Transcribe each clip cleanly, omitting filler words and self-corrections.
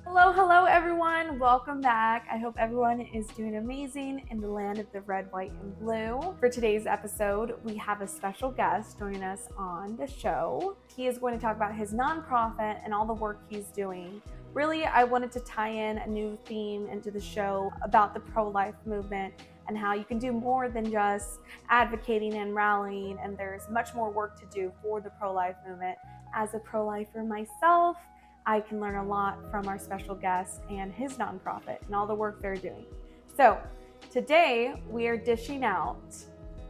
Hello everyone. Welcome back. I hope everyone is doing amazing in the land of the red, white, and blue. For today's episode, we have a special guest joining us on the show. He is going to talk about his nonprofit and all the work he's doing. Really, I wanted to tie in a new theme into the show about the pro-life movement and how you can do more than just advocating and rallying, and there's much more work to do for the pro-life movement. As a pro-lifer myself, I can learn a lot from our special guest and his nonprofit and all the work they're doing. So today we are dishing out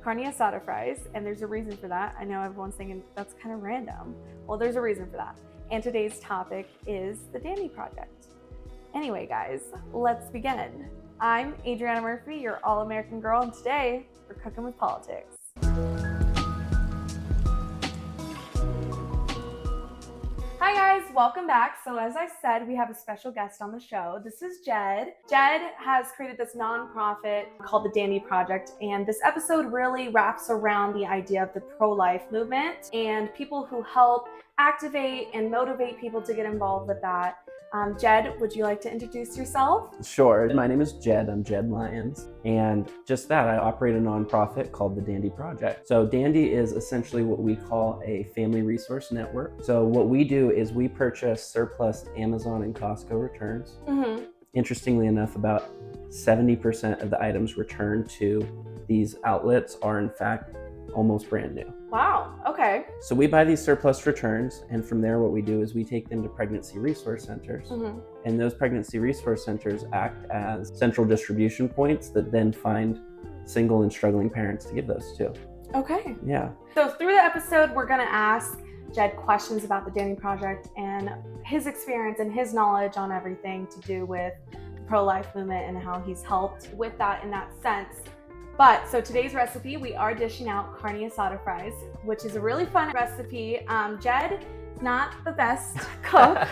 Carne Asada fries, and there's a reason for that. I know everyone's thinking that's kind of random. Well, there's a reason for that. And today's topic is the Dandy Project. Anyway, guys, let's begin. I'm Adriana Murphy, your All-American girl, and today we're cooking with politics. Hi guys, welcome back. So as I said, we have a special guest on the show. This is Jed. Jed has created this nonprofit called the Dandy Project, and this episode really wraps around the idea of the pro-life movement and people who help activate and motivate people to get involved with that. Jed, would you like to introduce yourself? Sure. My name is Jed. I'm Jed Lyons. And just that, I operate a nonprofit called the Dandy Project. So Dandy is essentially what we call a family resource network. So what we do is we purchase surplus Amazon and Costco returns. Mm-hmm. Interestingly enough, about 70% of the items returned to these outlets are in fact almost brand new. Wow, okay. So we buy these surplus returns, and from there what we do is we take them to pregnancy resource centers. Mm-hmm. And those pregnancy resource centers act as central distribution points that then find single and struggling parents to give those to. Okay. Yeah. So through the episode, we're going to ask Jed questions about the Dandy Project and his experience and his knowledge on everything to do with the pro-life movement and how he's helped with that in that sense. But so today's recipe, we are dishing out Carne Asada fries, which is a really fun recipe. Jed is not the best cook,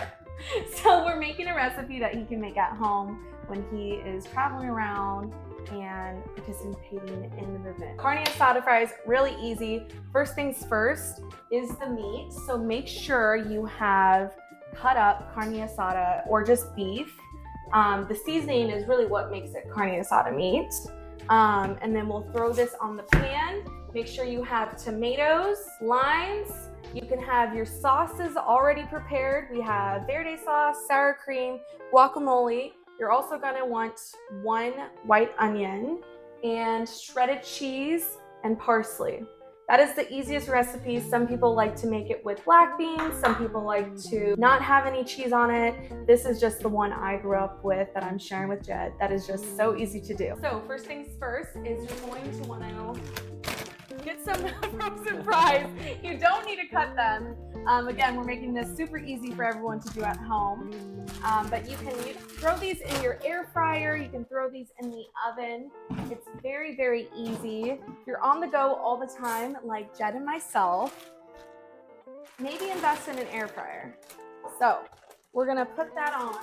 so we're making a recipe that he can make at home when he is traveling around and participating in the movement. Carne Asada fries, really easy. First things first is the meat. So make sure you have cut up Carne Asada or just beef. The seasoning is really what makes it Carne Asada meat. And then we'll throw this on the pan. Make sure you have tomatoes, limes. You can have your sauces already prepared. We have Verde sauce, sour cream, guacamole. You're also gonna want 1 white onion and shredded cheese and parsley. That is the easiest recipe. Some people like to make it with black beans. Some people like to not have any cheese on it. This is just the one I grew up with that I'm sharing with Jed. That is just so easy to do. So first things first is you're going to want to get some frozen fries. You don't need to cut them. Again, we're making this super easy for everyone to do at home. But you can throw these in your air fryer. You can throw these in the oven. It's very, very easy. If you're on the go all the time, like Jed and myself, maybe invest in an air fryer. So we're gonna put that on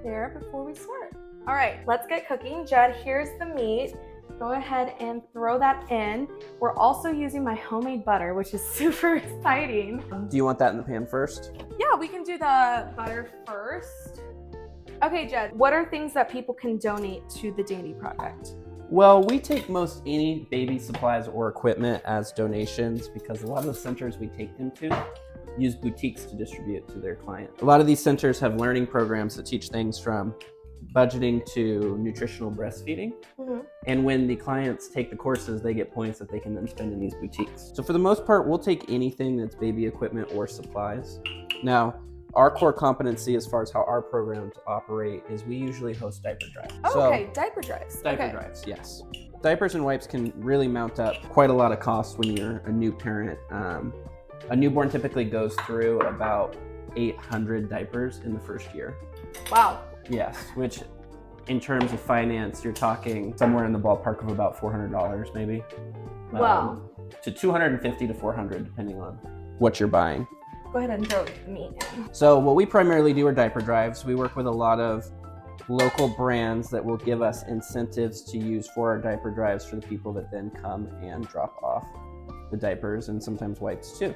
there before we start. All right, let's get cooking. Jed, here's the meat. Go ahead and throw that in. We're also using my homemade butter, which is super exciting. Do you want that in the pan first? Yeah, we can do the butter first. Okay, Jed, what are things that people can donate to the Dandy Project? Well, we take most any baby supplies or equipment as donations because a lot of the centers we take them to use boutiques to distribute to their clients. A lot of these centers have learning programs that teach things from budgeting to nutritional breastfeeding. Mm-hmm. And when the clients take the courses, they get points that they can then spend in these boutiques. So for the most part, we'll take anything that's baby equipment or supplies. Now, our core competency as far as how our programs operate is we usually host diaper drives. Oh, okay, diaper drives. Diaper drives, yes. Diapers and wipes can really mount up quite a lot of cost when you're a new parent. A newborn typically goes through about 800 diapers in the first year. Wow. Yes, which in terms of finance, you're talking somewhere in the ballpark of about $400 maybe. Wow. To $250 to $400 depending on what you're buying. Go ahead and throw the meat in. So what we primarily do are diaper drives. We work with a lot of local brands that will give us incentives to use for our diaper drives for the people that then come and drop off the diapers and sometimes wipes too.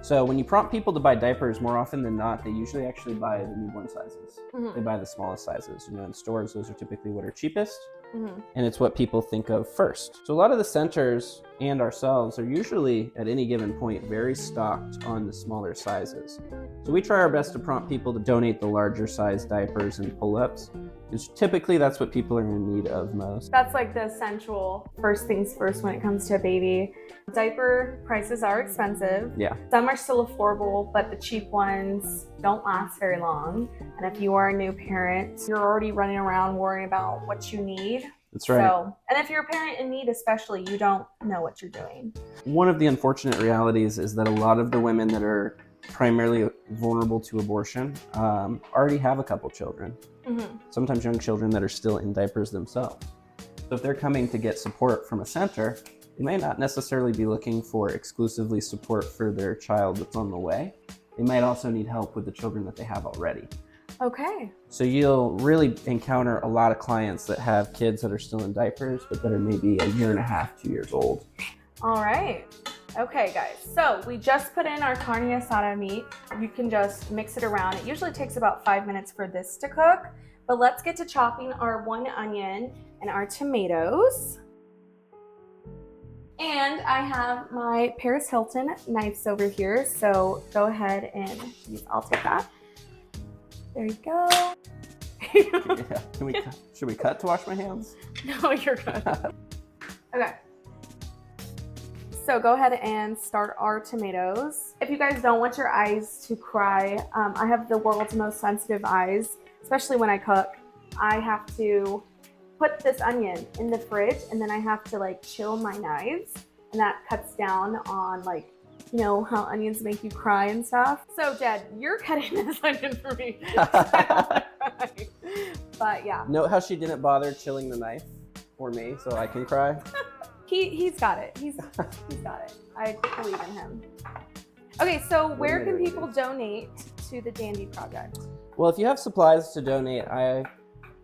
So when you prompt people to buy diapers, more often than not, they usually actually buy the newborn sizes. They buy the smallest sizes. You know, in stores, those are typically what are cheapest. And it's what people think of first. So a lot of the centers and ourselves are usually at any given point very stocked on the smaller sizes. So we try our best to prompt people to donate the larger size diapers and pull-ups, because typically that's what people are in need of most. That's like the essential first things first when it comes to a baby. Diaper prices are expensive. Yeah. Some are still affordable, but the cheap ones don't last very long. And if you are a new parent, you're already running around worrying about what you need. That's right. So, and if you're a parent in need especially, you don't know what you're doing. One of the unfortunate realities is that a lot of the women that are primarily vulnerable to abortion already have a couple children. Sometimes young children that are still in diapers themselves. So if they're coming to get support from a center, they may not necessarily be looking for exclusively support for their child that's on the way. They might also need help with the children that they have already. Okay. So you'll really encounter a lot of clients that have kids that are still in diapers, but that are maybe a year and a half, 2 years old. All right. Okay, guys. So we just put in our carne asada meat. You can just mix it around. It usually takes about 5 minutes for this to cook, but let's get to chopping our 1 onion and our tomatoes. And I have my Paris Hilton knives over here, so go ahead and I'll take that. There you go. Yeah. Should we cut to wash my hands? No, you're good. Okay. So go ahead and start our tomatoes. If you guys don't want your eyes to cry, I have the world's most sensitive eyes, especially when I cook. I have to put this onion in the fridge and then I have to like chill my knives, and that cuts down on like, you know, how onions make you cry and stuff. So Jed, you're cutting this onion for me. But yeah. Note how she didn't bother chilling the knife for me so I can cry. He's got it. He's got it. I believe in him. Okay, so where can people donate to the Dandy Project? Well, if you have supplies to donate, I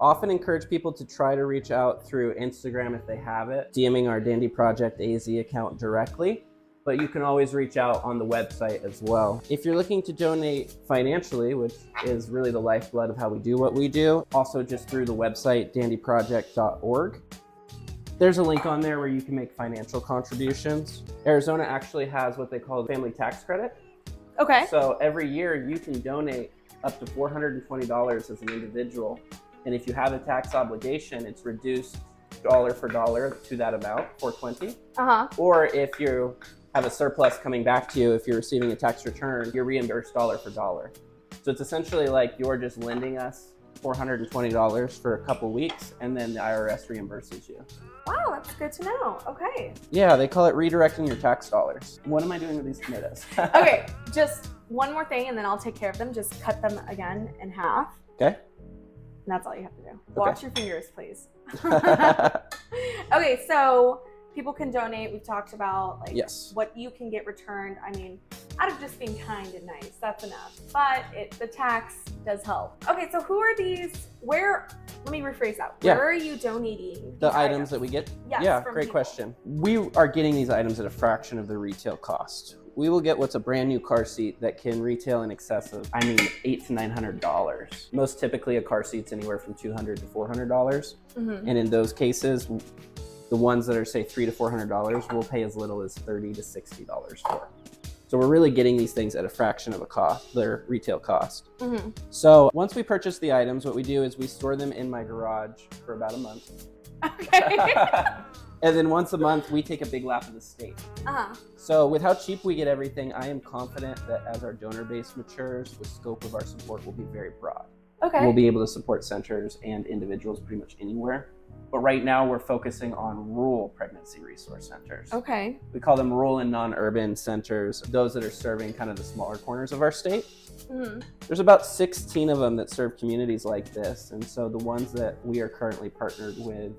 often encourage people to try to reach out through Instagram if they have it, DMing our Dandy Project AZ account directly. But you can always reach out on the website as well. If you're looking to donate financially, which is really the lifeblood of how we do what we do, also just through the website, dandyproject.org. There's a link on there where you can make financial contributions. Arizona actually has what they call the family tax credit. Okay. So every year you can donate up to $420 as an individual. And if you have a tax obligation, it's reduced dollar for dollar to that amount, $420. Or if you have a surplus coming back to you, if you're receiving a tax return, you're reimbursed dollar for dollar. So it's essentially like you're just lending us $420 for a couple weeks, and then the IRS reimburses you. Wow, that's good to know. Okay. Yeah, they call it redirecting your tax dollars. What am I doing with these tomatoes? Okay, just one more thing, and then I'll take care of them. Just cut them again in half. Okay. And that's all you have to do. Okay. Watch your fingers, please. Okay, so people can donate. We've talked about like what you can get returned. I mean, out of just being kind and nice, that's enough. But the tax does help. Okay, so who are these? Let me rephrase that. Where are you donating the items that we get? Yes, yeah, great question. We are getting these items at a fraction of the retail cost. We will get what's a brand new car seat that can retail in excess of, $800 to $900. Most typically a car seat's anywhere from $200 to $400. And in those cases, the ones that are say $300 to $400 will pay as little as $30 to $60 for. So we're really getting these things at a fraction of their retail cost. So once we purchase the items, what we do is we store them in my garage for about a month. Okay. And then once a month, we take a big lap of the state. So with how cheap we get everything, I am confident that as our donor base matures, the scope of our support will be very broad. Okay. We'll be able to support centers and individuals pretty much anywhere. But right now we're focusing on rural pregnancy resource centers. Okay. We call them rural and non-urban centers, those that are serving kind of the smaller corners of our state. There's about 16 of them that serve communities like this. And so the ones that we are currently partnered with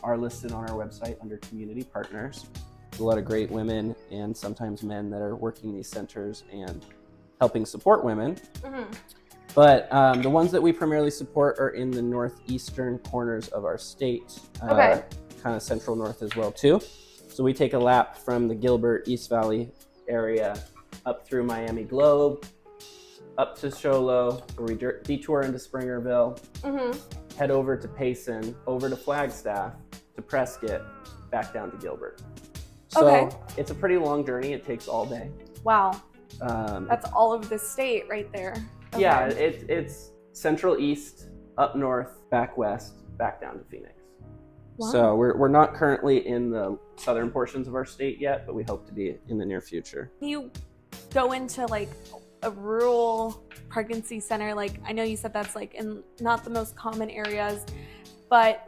are listed on our website under community partners. There's a lot of great women and sometimes men that are working these centers and helping support women. But the ones that we primarily support are in the northeastern corners of our state, kind of central north as well too. So we take a lap from the Gilbert, East Valley area up through Miami Globe, up to Sholo, where we detour into Springerville, head over to Payson, over to Flagstaff, to Prescott, back down to Gilbert. So it's a pretty long journey. It takes all day. Wow. That's all of the state right there. Okay. Yeah, it's central east, up north, back west, back down to Phoenix. Wow. So we're not currently in the southern portions of our state yet, but we hope to be in the near future. You go into like a rural pregnancy center, like I know you said that's like in not the most common areas, but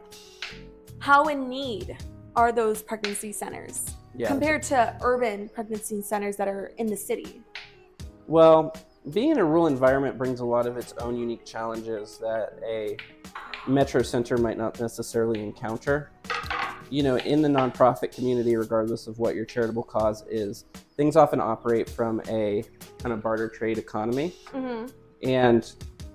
how in need are those pregnancy centers compared to urban pregnancy centers that are in the city? Well, being in a rural environment brings a lot of its own unique challenges that a metro center might not necessarily encounter. You know, in the nonprofit community, regardless of what your charitable cause is, things often operate from a kind of barter trade economy. And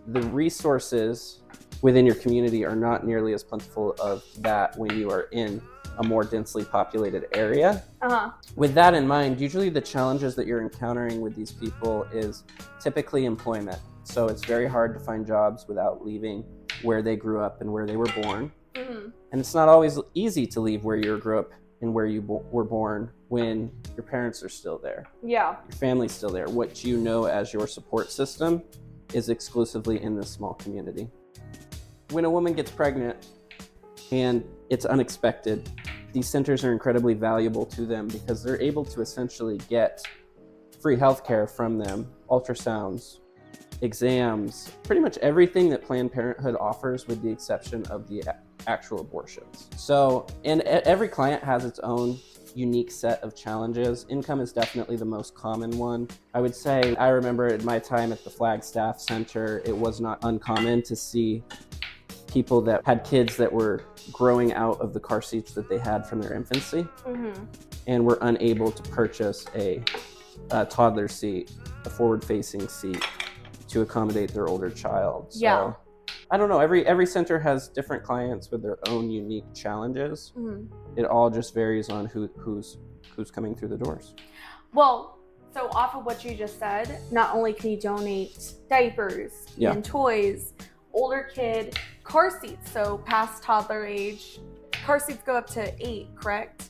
the resources within your community are not nearly as plentiful of that when you are in a more densely populated area. With that in mind, usually the challenges that you're encountering with these people is typically employment. So it's very hard to find jobs without leaving where they grew up and where they were born. And it's not always easy to leave where you grew up and where you were born when your parents are still there. Yeah. Your family's still there. What you know as your support system is exclusively in this small community. When a woman gets pregnant and it's unexpected, these centers are incredibly valuable to them because they're able to essentially get free healthcare from them, ultrasounds, exams, pretty much everything that Planned Parenthood offers with the exception of the actual abortions. So, and every client has its own unique set of challenges. Income is definitely the most common one. I would say, I remember in my time at the Flagstaff Center, it was not uncommon to see people that had kids that were growing out of the car seats that they had from their infancy and were unable to purchase a toddler seat, a forward-facing seat to accommodate their older child. So, I don't know, every center has different clients with their own unique challenges. It all just varies on who's coming through the doors. Well, so off of what you just said, not only can you donate diapers and toys, older kid car seats, so past toddler age, car seats go up to 8, correct?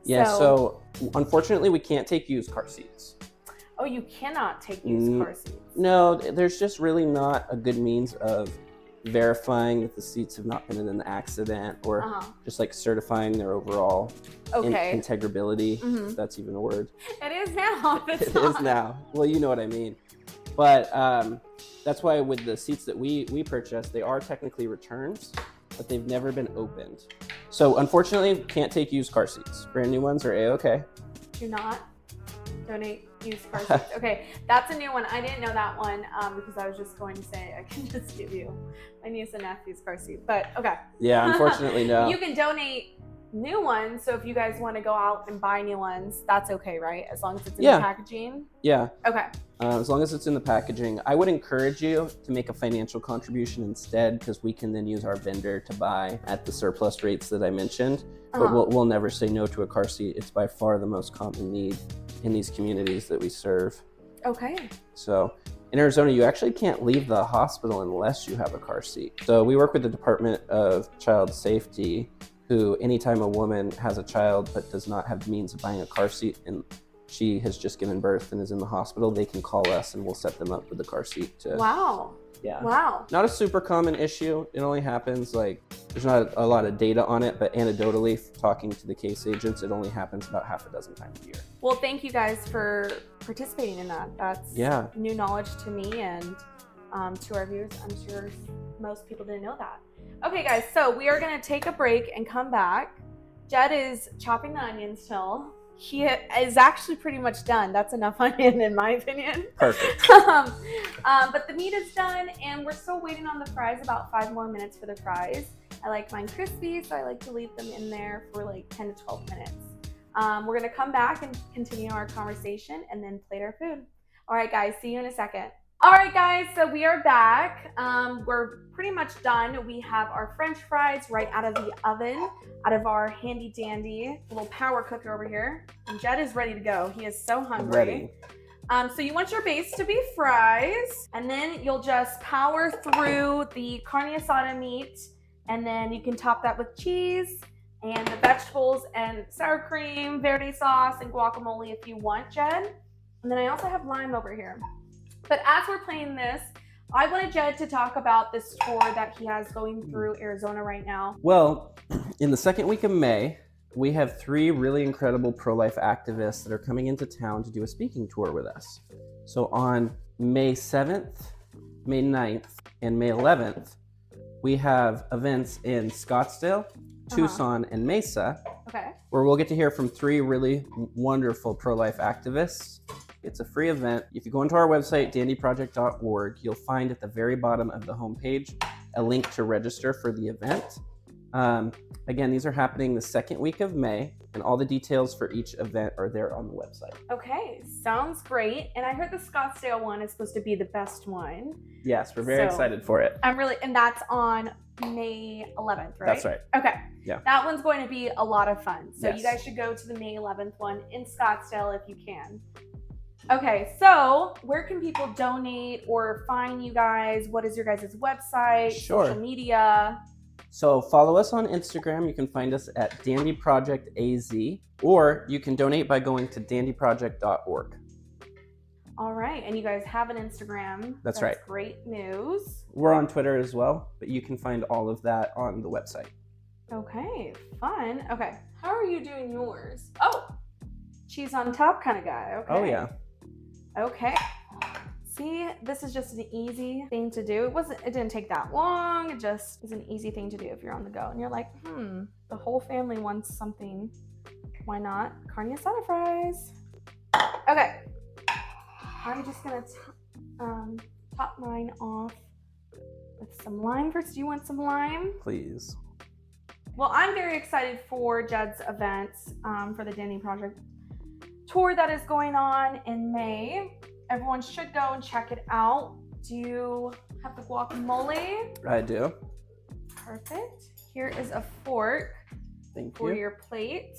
Yeah, so unfortunately we can't take used car seats. Oh, you cannot take used car seats? No, there's just really not a good means of verifying that the seats have not been in an accident or just like certifying their overall integrability, if that's even a word. It is now. It is now. Well, you know what I mean. But that's why with the seats that we purchase, they are technically returns, but they've never been opened. So unfortunately, can't take used car seats. Brand new ones are A-okay. Do not donate used car seats. Okay, that's a new one. I didn't know that one because I was just going to say I can just give you my niece and nephew's car seat. But okay. Yeah, unfortunately, no. You can donate new ones, so if you guys want to go out and buy new ones, that's okay, right? As long as it's in the packaging? Yeah. Okay. As long as it's in the packaging. I would encourage you to make a financial contribution instead, because we can then use our vendor to buy at the surplus rates that I mentioned. But we'll never say no to a car seat. It's by far the most common need in these communities that we serve. Okay. So in Arizona, you actually can't leave the hospital unless you have a car seat. So we work with the Department of Child Safety, who anytime a woman has a child but does not have the means of buying a car seat and she has just given birth and is in the hospital, they can call us and we'll set them up with the car seat. Wow. Yeah. Wow. Not a super common issue. It only happens there's not a lot of data on it, but anecdotally, talking to the case agents, it only happens about half a dozen times a year. Well, thank you guys for participating in that. That's new knowledge to me and to our viewers. I'm sure most people didn't know that. Okay, guys, so we are going to take a break and come back. Jed is chopping the onions still. He is actually pretty much done. That's enough onion in my opinion. Perfect. But the meat is done and we're still waiting on the fries, about 5 more minutes for the fries. I like mine crispy, so I like to leave them in there for like 10 to 12 minutes. We're gonna come back and continue our conversation and then plate our food. All right, guys, see you in a second. All right, guys, so we are back. We're pretty much done. We have our French fries right out of the oven, out of our handy dandy little power cooker over here. And Jed is ready to go. He is so hungry. Ready. So you want your base to be fries, and then you'll just power through the carne asada meat, and then you can top that with cheese and the vegetables and sour cream, Verde sauce, and guacamole if you want, Jed. And then I also have lime over here. But as we're playing this, I wanted Jed to talk about this tour that he has going through Arizona right now. Well, in the second week of May, we have 3 really incredible pro-life activists that are coming into town to do a speaking tour with us. So on May 7th, May 9th, and May 11th, we have events in Scottsdale, Tucson, and Mesa, where we'll get to hear from 3 really wonderful pro-life activists. It's a free event. If you go into our website, dandyproject.org, you'll find at the very bottom of the homepage a link to register for the event. Again, these are happening the second week of May, and all the details for each event are there on the website. Okay, sounds great. And I heard the Scottsdale one is supposed to be the best one. Yes, we're very excited for it. And that's on May 11th, right? That's right. Okay. Yeah. That one's going to be a lot of fun. So Yes. you guys should go to the May 11th one in Scottsdale if you can. Okay, so where can people donate or find you guys? What is your guys' website, social media? So follow us on Instagram. You can find us at dandyprojectaz, or you can donate by going to dandyproject.org. All right, and you guys have an Instagram. That's right. Great news. We're on Twitter as well, but you can find all of that on the website. Okay, fun. Okay, how are you doing yours? Oh, cheese on top kind of guy. Okay. Oh yeah. Okay. See, this is just an easy thing to do. It didn't take that long. It just is an easy thing to do if you're on the go and you're like, the whole family wants something. Why not carne asada fries? Okay. I'm just gonna top mine off with some lime first. Do you want some lime? Please. Well, I'm very excited for Jed's events for the Danny Project tour that is going on in May. Everyone should go and check it out. Do you have the guacamole? I do. Perfect. Here is a fork for your plate.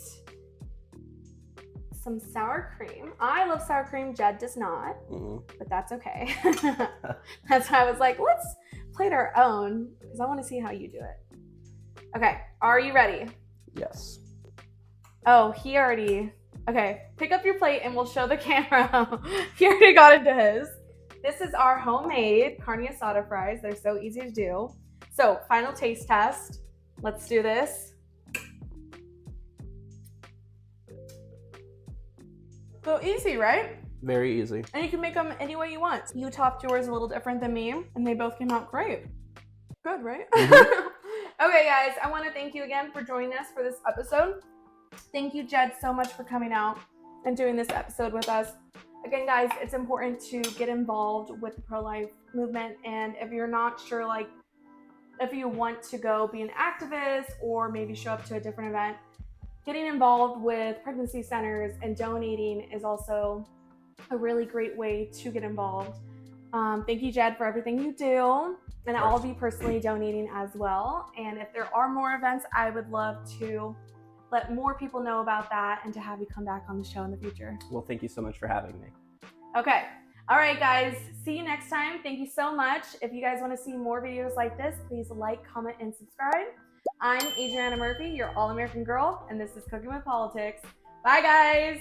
Some sour cream. I love sour cream. Jed does not, but that's okay. That's why I was like, let's plate our own because I want to see how you do it. Okay, are you ready? Yes. Oh, he already... Okay, pick up your plate and we'll show the camera. He already got into his. This is our homemade carne asada fries. They're so easy to do. So, final taste test. Let's do this. So easy, right? Very easy. And you can make them any way you want. You topped yours a little different than me, and they both came out great. Good, right? Okay, guys, I want to thank you again for joining us for this episode. Thank you, Jed, so much for coming out and doing this episode with us. Again, guys, it's important to get involved with the pro-life movement. And if you're not sure, like, if you want to go be an activist or maybe show up to a different event, getting involved with pregnancy centers and donating is also a really great way to get involved. Thank you, Jed, for everything you do. And I'll be personally donating as well. And if there are more events, I would love to let more people know about that and to have you come back on the show in the future. Well, thank you so much for having me. Okay. All right, guys. See you next time. Thank you so much. If you guys want to see more videos like this, please like, comment, and subscribe. I'm Adriana Murphy, your All-American Girl, and this is Cooking with Politics. Bye, guys.